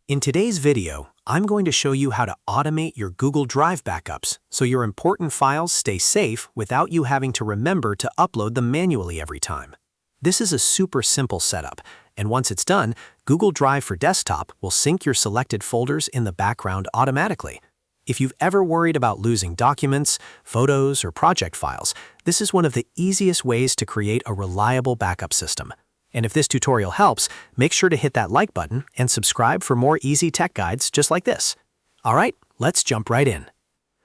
In today's video, I'm going to show you how to automate your Google Drive backups so your important files stay safe without you having to remember to upload them manually every time. This is a super simple setup, and once it's done, Google Drive for Desktop will sync your selected folders in the background automatically. If you've ever worried about losing documents, photos, or project files, this is one of the easiest ways to create a reliable backup system. And if this tutorial helps, make sure to hit that like button and subscribe for more easy tech guides just like this. All right, let's jump right in.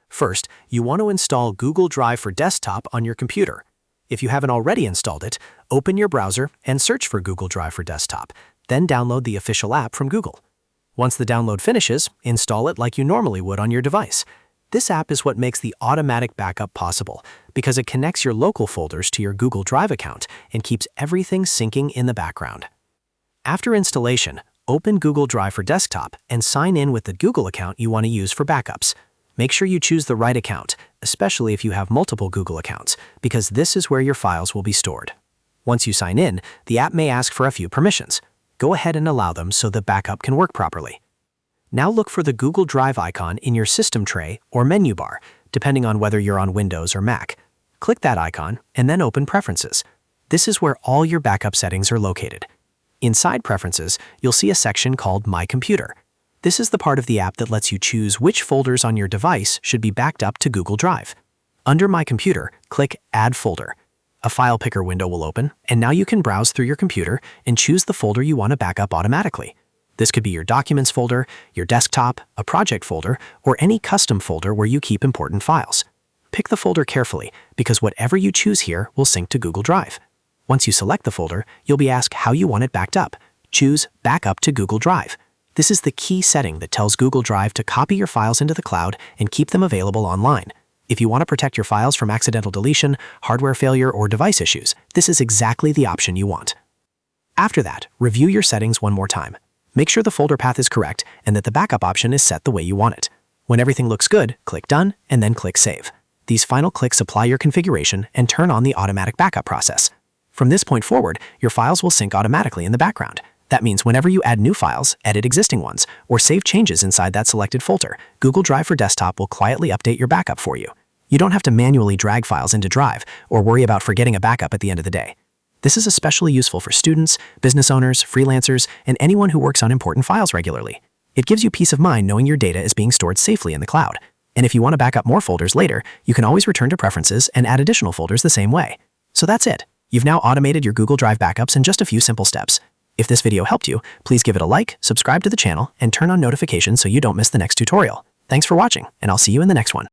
First, you want to install Google Drive for Desktop on your computer. If you haven't already installed it, open your browser and search for Google Drive for Desktop, then download the official app from Google. Once the download finishes, install it like you normally would on your device. This app is what makes the automatic backup possible because it connects your local folders to your Google Drive account and keeps everything syncing in the background. After installation, open Google Drive for Desktop and sign in with the Google account you want to use for backups. Make sure you choose the right account, especially if you have multiple Google accounts, because this is where your files will be stored. Once you sign in, the app may ask for a few permissions. Go ahead and allow them so the backup can work properly. Now look for the Google Drive icon in your system tray or menu bar, depending on whether you're on Windows or Mac. Click that icon and then open Preferences. This is where all your backup settings are located. Inside Preferences, you'll see a section called My Computer. This is the part of the app that lets you choose which folders on your device should be backed up to Google Drive. Under My Computer, click Add Folder. A file picker window will open, and now you can browse through your computer and choose the folder you want to back up automatically. This could be your Documents folder, your desktop, a project folder, or any custom folder where you keep important files. Pick the folder carefully because whatever you choose here will sync to Google Drive. Once you select the folder, you'll be asked how you want it backed up. Choose Backup to Google Drive. This is the key setting that tells Google Drive to copy your files into the cloud and keep them available online. If you want to protect your files from accidental deletion, hardware failure, or device issues, this is exactly the option you want. After that, review your settings one more time. Make sure the folder path is correct and that the backup option is set the way you want it. When everything looks good, click Done and then click Save. These final clicks apply your configuration and turn on the automatic backup process. From this point forward, your files will sync automatically in the background. That means whenever you add new files, edit existing ones, or save changes inside that selected folder, Google Drive for Desktop will quietly update your backup for you. You don't have to manually drag files into Drive or worry about forgetting a backup at the end of the day. This is especially useful for students, business owners, freelancers, and anyone who works on important files regularly. It gives you peace of mind knowing your data is being stored safely in the cloud. And if you want to back up more folders later, you can always return to Preferences and add additional folders the same way. So that's it. You've now automated your Google Drive backups in just a few simple steps. If this video helped you, please give it a like, subscribe to the channel, and turn on notifications so you don't miss the next tutorial. Thanks for watching, and I'll see you in the next one.